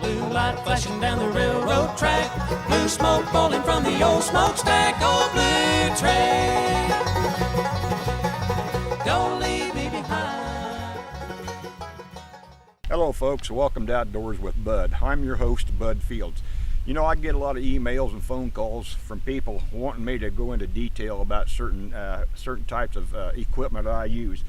Blue light flashing down the railroad track, blue smoke rolling from the old smokestack. Oh, blue train, don't leave me behind. Hello folks, welcome to Outdoors with Bud. I'm your host, Bud Fields. You know, I get a lot of emails and phone calls from people wanting me to go into detail about certain types of equipment I use.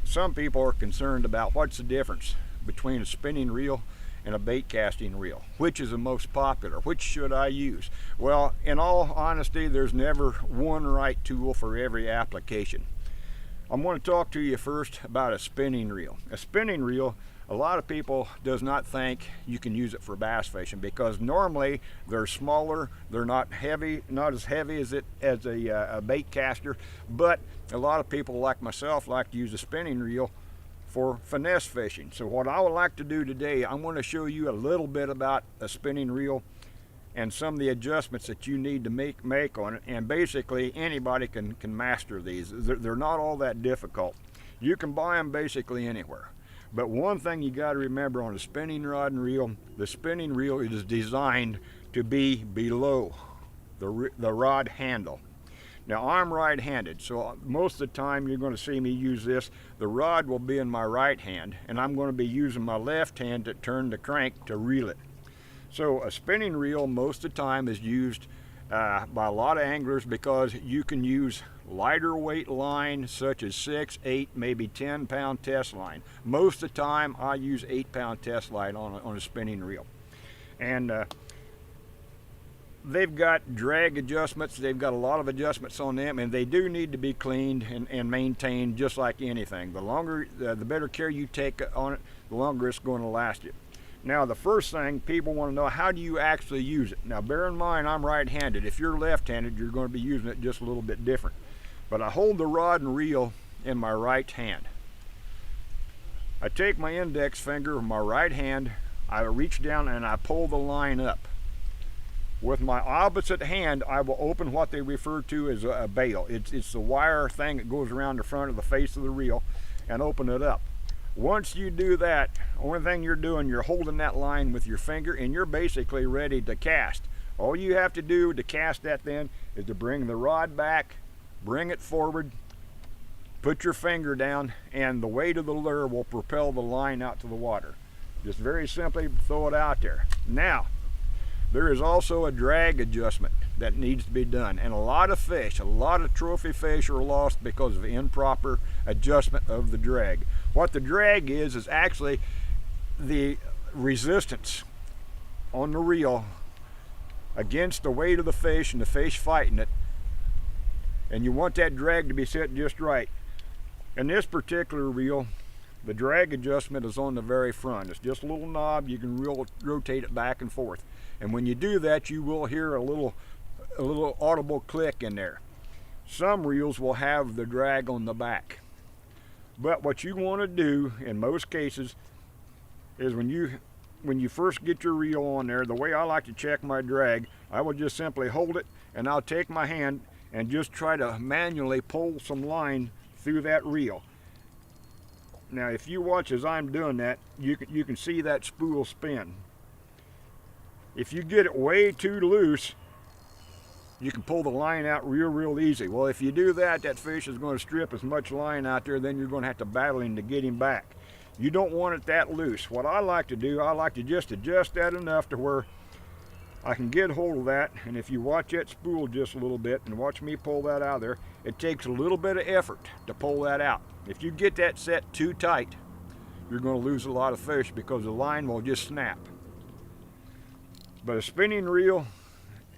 Some people are concerned about what's the difference between a spinning reel and a bait casting reel. Which is the most popular? Which should I use? Well, in all honesty, there's never one right tool for every application. I'm going to talk to you first about a spinning reel. A spinning reel, a lot of people does not think you can use it for bass fishing because normally they're smaller, they're not heavy, not as heavy as a bait caster, but a lot of people like myself like to use a spinning reel for finesse fishing. So what I would like to do today, I'm going to show you a little bit about a spinning reel and some of the adjustments that you need to make on it, and basically anybody can master these. They're not all that difficult. You can buy them basically anywhere. But one thing you got to remember on a spinning rod and reel, the spinning reel is designed to be below the rod handle. Now I'm right-handed, so most of the time you're going to see me use this. The rod will be in my right hand, and I'm going to be using my left hand to turn the crank to reel it. So a spinning reel most of the time is used by a lot of anglers because you can use lighter weight line such as 6, 8, maybe 10 pound test line. Most of the time I use 8 pound test line on a spinning reel. And they've got drag adjustments, they've got a lot of adjustments on them, and they do need to be cleaned and maintained just like anything. The longer, the better care you take on it, the longer it's going to last you. Now the first thing people want to know, how do you actually use it? Now bear in mind I'm right-handed. If you're left-handed, you're going to be using it just a little bit different. But I hold the rod and reel in my right hand. I take my index finger of my right hand, I reach down and I pull the line up. With my opposite hand, I will open what they refer to as a bail. It's the wire thing that goes around the front of the face of the reel, and open it up. Once you do that, only thing you're doing, you're holding that line with your finger and you're basically ready to cast. All you have to do to cast that then is to bring the rod back, bring it forward, put your finger down, and the weight of the lure will propel the line out to the water. Just very simply throw it out there. Now, there is also a drag adjustment that needs to be done, and a lot of fish, a lot of trophy fish are lost because of improper adjustment of the drag. What the drag is actually the resistance on the reel against the weight of the fish and the fish fighting it, and you want that drag to be set just right. In this particular reel, the drag adjustment is on the very front. It's just a little knob, you can rotate it back and forth. And when you do that, you will hear a little audible click in there. Some reels will have the drag on the back. But what you want to do in most cases is when you first get your reel on there, the way I like to check my drag, I will just simply hold it and I'll take my hand and just try to manually pull some line through that reel. Now if you watch as I'm doing that, you can see that spool spin. If you get it way too loose, you can pull the line out real easy. Well, if you do that, that fish is going to strip as much line out there, then you're going to have to battle him to get him back. You don't want it that loose. What I like to do, I like to just adjust that enough to where I can get hold of that, and if you watch that spool just a little bit and watch me pull that out of there, it takes a little bit of effort to pull that out. If you get that set too tight, you're going to lose a lot of fish because the line will just snap. But a spinning reel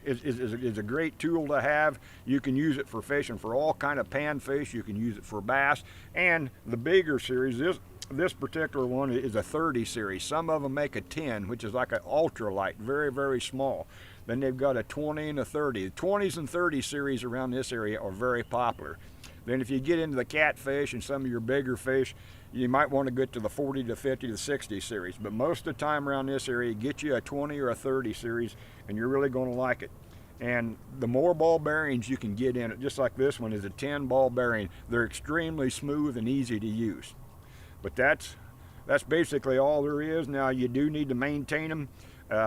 is a great tool to have. You can use it for fishing for all kind of panfish. You can use it for bass, and the bigger series, this particular one is a 30 series. Some of them make a 10, which is like an ultralight, very small. Then they've got a 20 and a 30. The 20s and 30 series around this area are very popular. Then if you get into the catfish and some of your bigger fish, you might want to get to the 40 to 50 to 60 series. But most of the time around this area, get you a 20 or a 30 series and you're really going to like it. And the more ball bearings you can get in it, just like this one is a 10 ball bearing, they're extremely smooth and easy to use. But that's That's basically all there is. Now you do need to maintain them.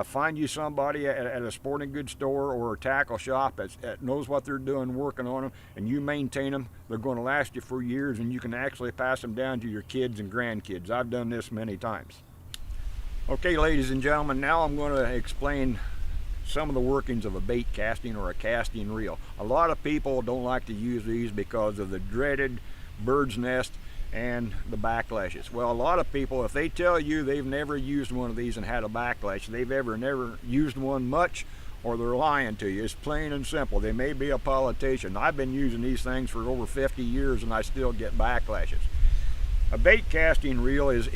Find you somebody at a sporting goods store or a tackle shop that knows what they're doing working on them, and you maintain them. They're going to last you for years, and you can actually pass them down to your kids and grandkids. I've done this many times. Okay, ladies and gentlemen, now I'm going to explain some of the workings of a bait casting or a casting reel. A lot of people don't like to use these because of the dreaded bird's nest and the backlashes. Well, a lot of people, if they tell you they've never used one of these and had a backlash, they've never used one much, or they're lying to you. It's plain and simple. They may be a politician. I've been using these things for over 50 years and I still get backlashes. A bait casting reel is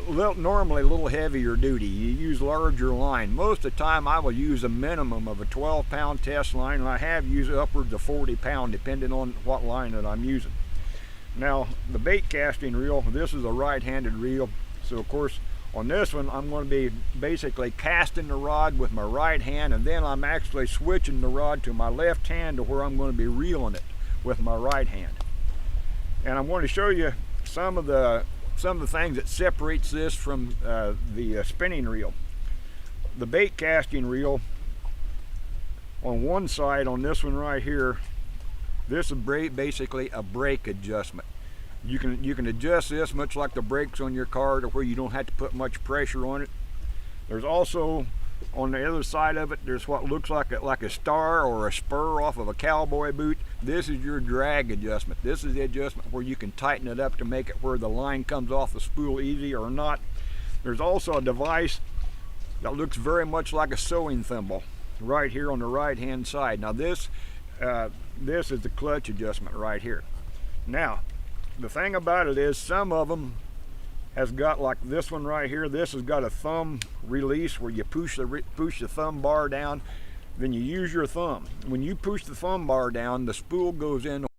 normally a little heavier duty. You use larger line. Most of the time I will use a minimum of a 12-pound test line, and I have used upwards of 40-pound depending on what line that I'm using. Now, the bait casting reel, this is a right-handed reel, so of course on this one I'm going to be basically casting the rod with my right hand, and then I'm actually switching the rod to my left hand to where I'm going to be reeling it with my right hand. And I'm going to show you some of the things that separates this from the spinning reel. The bait casting reel, on one side, on this one right here, this is basically a brake adjustment. You can adjust this much like the brakes on your car to where you don't have to put much pressure on it. There's also, on the other side of it, there's what looks like a star or a spur off of a cowboy boot. This is your drag adjustment. This is the adjustment where you can tighten it up to make it where the line comes off the spool easy or not. There's also a device that looks very much like a sewing thimble right here on the right hand side. Now this is the clutch adjustment right here. Now, the thing about it is some of them has got, like this one right here, this has got a thumb release where you push the thumb bar down, then you use your thumb. When you push the thumb bar down, the spool goes in